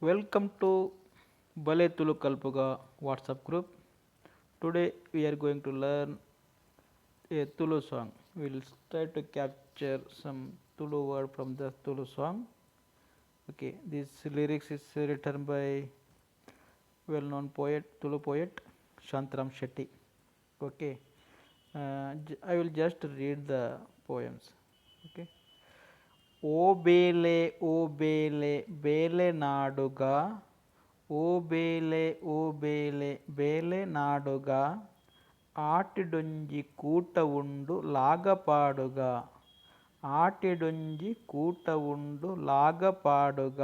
Welcome to Bale Tulu Kalpuga WhatsApp group. Today we are going to learn a Tulu song. We will try to capture some Tulu word from the Tulu song. Okay, this lyrics is written by well-known poet, Tulu poet Shantaram Shetty. Okay, I will just read the poems. Okay. ಓ ಬೇಲೆ ಬೇಲೆ ನಾಡುಗ ಓ ಬೇಲೆ ಬೇಲೆ ನಾಡುಗ ಆಟಿಡೊಂಜಿ ಕೂಟ ಉಂಡು ಲಾಗಪಾಡುಗ ಆಟಿಡೊಂಜಿ ಕೂಟ ಉಂಡು ಲಾಗಪಾಡುಗ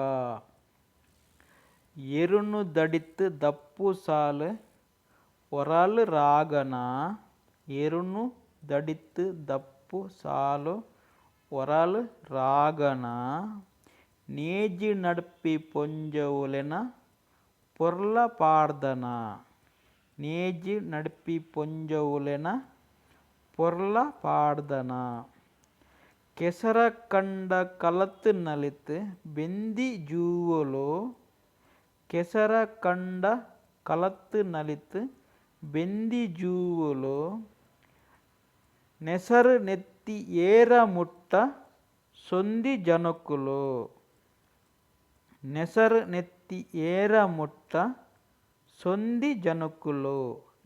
ಎರುನು ದಡಿத்து ದಪ್ಪು ಸಾಲು ಒರಾಲು ರಾಗನ ಎರುನು ದಡಿத்து ದಪ್ಪು ಸಾಲು ಒರಾಲು ರಾಗನ ನೇಜಿ ನಡ್ಪಿ ಪೊಂಜವುಲೆನ ಪೊರ್ಲ ಪಾಡ್ದನ ನೇಜಿ ನಡ್ಪಿ ಪೊಂಜವುಲೆನ ಪೊರ್ಲ ಪಾಡ್ದನ ಕೆಸರ ಕಂಡ ಕಲತ್ತು ನಲಿತು ಬೆಂದಿ ಜೂವಲು ಕೆಸರ ಕಂಡ ಕಲತ್ತು ನಲಿತು ಬೆಂದಿ ಜೂವಲು ನೆಸರು ನೆತ್ತಿ ಏರ ಮುಟ್ಟ ಸೊಂದಿ ಜನಕುಲು ನೆಸರು ನೆತ್ತಿ ಏರ ಮುಟ್ಟ ಸೊಂದಿ ಜನಕುಲು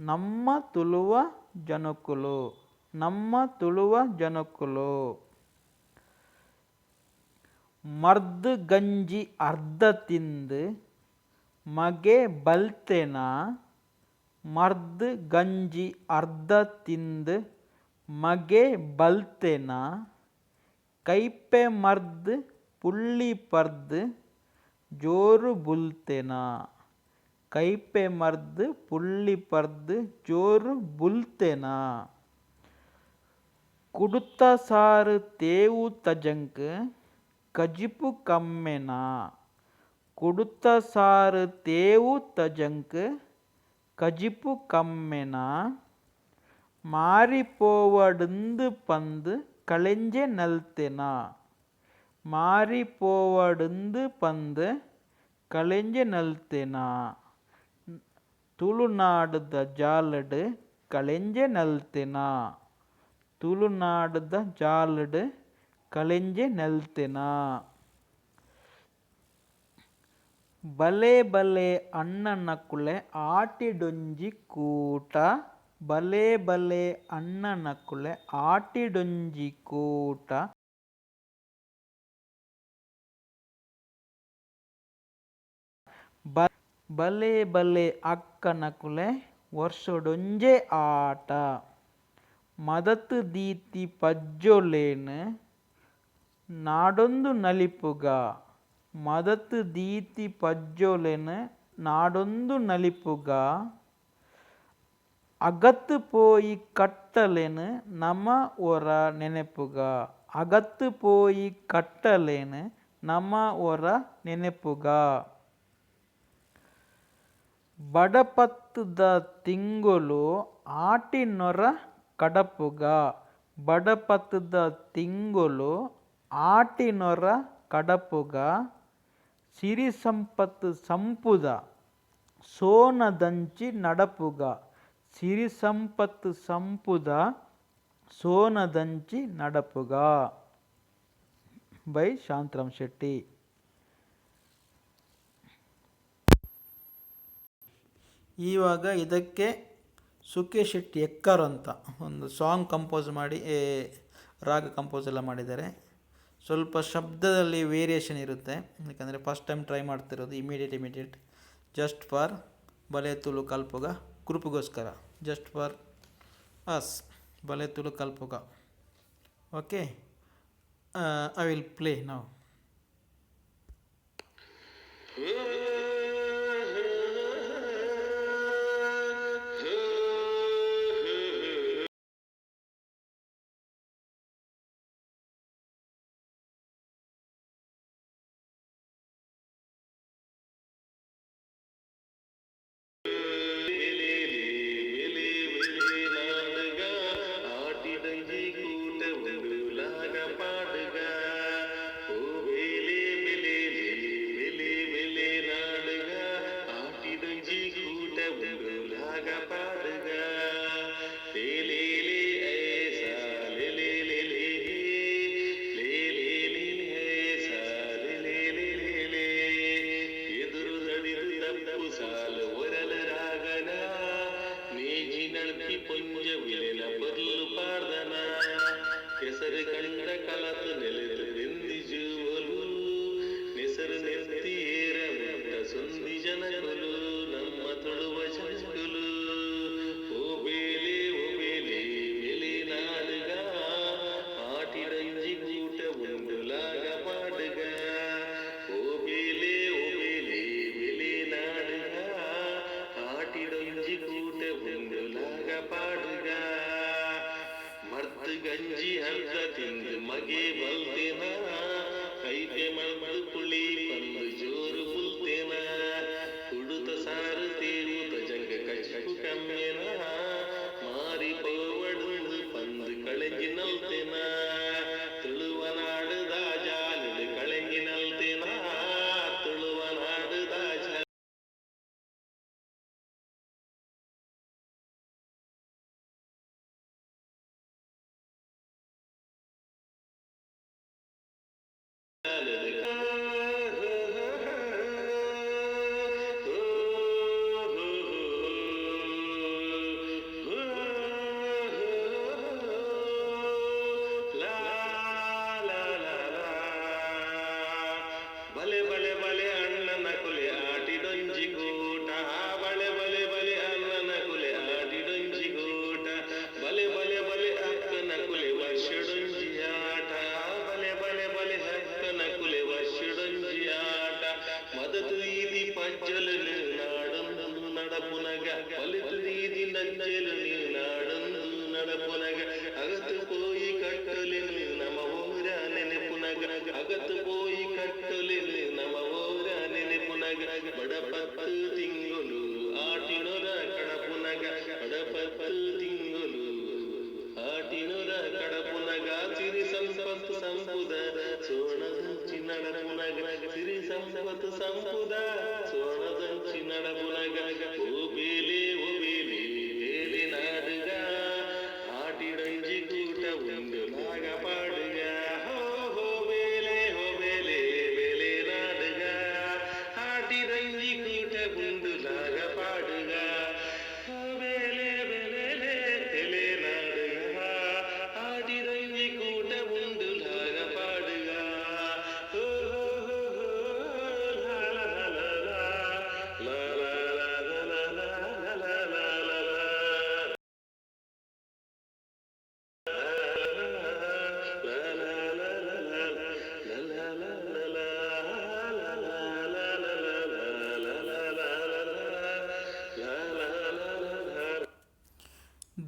ನಮ್ಮ ತುಳುವ ಜನಕುಲು ನಮ್ಮ ತುಳುವ ಜನಕುಲು ಮರ್ದು ಗಂಜಿ ಅರ್ಧ ತಿಂದು ಮಗೆ ಬಲ್ತೆನ ಮರ್ದು ಗಂಜಿ ಅರ್ಧ ತಿಂದು ಮಗೆ ಬಲ್ತೆನ ಕೈಪೆ ಮರ್ದು ಪುಳ್ಳಿ ಪರ್ದು ಜೋರು ಬುಲ್ತೆನ ಕೈಪೆ ಮರ್ದು ಪುಳ್ಳಿ ಪರ್ದು ಜೋರು ಬುಲ್ತೆನ ಕುಡುತ್ತ ಸಾರು ತೇವು ತಜಂಕ್ ಕಜಿಪು ಕಮ್ಮೆನ ಕುಡುತ್ತ ಸಾರು ತೇವು ತಜಂಕ್ ಕಜಿಪು ಕಮ್ಮೆನ ಮಾರಿಪೋವಡುಂದು ಪಂದು ಕಳೆಂಜೆ ನಲ್ತೆನ ಮಾರಿಪೋವಡುಂದು ಪಂದು ಕಳೆಂಜೆ ನಲ್ತೆನ ತುಳುನಾಡುದ ಜಾಲಡು ಕಳೆಂಜೆ ನಲ್ತೆನ ತುಳುನಾಡುದ ಜಾಲಡು ಕಳೆಂಜೆ ನಲ್ತೆನ ಬಲೆ ಬಲೆ ಅಣ್ಣನಕುಲೆ ಆಟಿಡೊಂಜಿ ಕೂಟ ಬಲೆ ಬಲೆ ಅಣ್ಣನಕುಲೆ ಆಟಿಡೊಂಜಿ ಕೂಟ ಬಲೆ ಬಲೆ ಅಕ್ಕನಕುಲೆ ವರ್ಷಡೊಂಜೆ ಆಟ ಮದತು ದೀತಿ ಪಜ್ಜೊಲೇನು ನಾಡೊಂದು ನಲಿಪುಗ ಮದತು ದೀತಿ ಪಜ್ಜೊಲೆನು ನಾಡೊಂದು ನಲಿಪುಗ ಅಗತ್ತು ಪೋಯಿ ಕಟ್ಟಲೆನು ನಮ ಒರ ನೆನೆಪುಗ ಅಗತ್ತು ಪೋಯಿ ಕಟ್ಟಲೆನು ನಮ ಒರ ನೆನೆಪುಗ ಬಡಪತ್ತುದ ತಿಂಗೊಲು ಆಟಿನೊರ ಕಡಪುಗ ಬಡಪತ್ತುದ ತಿಂಗೊಲು ಆಟಿನೊರ ಕಡಪುಗ ಸಿರಿ ಸಂಪತ್ತು ಸಂಪುದ ಸೋನದಂಚಿ ನಡಪುಗ ಸಿರಿ ಸಂಪತ್ತು ಸಂಪುದ ಸೋನದಂಚಿ ನಡಪುಗ ಬೈ ಶಾಂತರಾಮ್ ಶೆಟ್ಟಿ. ಇವಾಗ ಇದಕ್ಕೆ ಸುಖಿ ಶೆಟ್ಟಿ ಎಕ್ಕರ್ ಅಂತ ಒಂದು ಸಾಂಗ್ ಕಂಪೋಸ್ ಮಾಡಿ ರಾಗ ಕಂಪೋಸ್ ಎಲ್ಲ ಮಾಡಿದ್ದಾರೆ. ಸ್ವಲ್ಪ ಶಬ್ದದಲ್ಲಿ ವೇರಿಯೇಷನ್ ಇರುತ್ತೆ, ಯಾಕಂದರೆ ಫಸ್ಟ್ ಟೈಮ್ ಟ್ರೈ ಮಾಡ್ತಿರೋದು. ಇಮಿಡಿಯೇಟ್ ಜಸ್ಟ್ ಫಾರ್ ಬಲೆ ತುಳು ಕಲ್ಪುಗ ಗ್ರೂಪ್ಗೋಸ್ಕರ, ಜಸ್ಟ್ ಫಾರ್ ಅಸ್ ಬಲೆ ತುಳು ಕಲ್ಪುಗ. Okay, I will play now. ಬಲೆ ಬಲೆ ಬಲೆ ಅಣ್ಣನ ಕುಲೆ ಆಟಿಡೊಂಜಿ ಗೂಟ ಬಳೆ ಬಲೆ ಬಲೆ ಅಣ್ಣನ ಕುಲೆ ಆಟಿಡೊಂಜಿ ಗೂಟ ಬಲೆ ಬಲೆ ಬಲೆ ಅಕ್ಕನ ಕುಲೆ ವರ್ಷಡೊಂಜಿ ಆಟ ಬಲೆ ಬಲೆ ಬಲೆ ಅಕ್ಕನ ಕುಲೆ ವರ್ಷಡೊಂಜಿ ಆಟ ಮದತು ಈದಿ ಪಜ್ಜಲು ನಾಡೊಂದು ನಡಪುನಗ ಬಲಿತು ಈದಿ ನಜ್ಜಲು ನಾಡೊಂದು ನಡಪುನಗ ಅಗತು ಪೋಯಿ ಕಟ್ಟಲೆನು ನಮ ಊರ ನೆನೆಪುನಗ ಅಗತು ಪೋಯಿ ಕಟ್ಟಲೆನು ನಮ ಊರ ನೆನೆಪುನಗ ಬಡಪತ್ತು ತಿಂಗುಲು ಆಟಿನೊರ ಕಡಪುನಗ ಬಡಪತ್ತು ತಿಂಗುಲು ಆಟಿನೊರ ಕಡಪುನಗ ಸಿರಿ ಸಂಪತ್ತು ಸಂಪುದ ಸೋಣದಂಚಿ ನಡಪುನಗ ಸಿರಿ ಸಂಪತ್ತು ಸಂಪುದ ಸೋಣದಂಚಿ ನಡಪುನಗ ಓ ಬೇಲೆ ಬೇಲೆ ನಾಡುಗ ಆಟಿಡೊಂಜಿ ಕೂಟ ಉಂಡು ನಾಗ ಪಾಡುಗ ಹೋ ಬೇಲೆ ಬೇಲೆ ನಾಡುಗ ಆಟಿಡೊಂಜಿ ಕೂಟ ಉಂಡು ನಾಗ ಪಾಡುಗ ಹೋ ಬೇಲೆ ಬೇಲೆ ನಾಡುಗ ಆಟಿಡೊಂಜಿ ಕೂಟ ಉಂಡು ನಾಗ ಪಾಡುಗ ಹೋ ಲಾ ಲಾ ಲಾ ಲಾ ಲಾ ಲಾ ಲಾ ಲಾ ಲಾ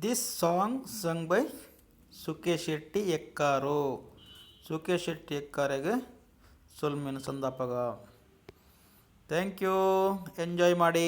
This song sung by Sukesh Shetty Ekkaru. Sukesh Shetty ಎಕ್ಕಾರೆಗೆ ಸೊಲ್ಮೇನು ಸಂದಾಪಗ. ಥ್ಯಾಂಕ್ ಯು, ಎಂಜಾಯ್ ಮಾಡಿ.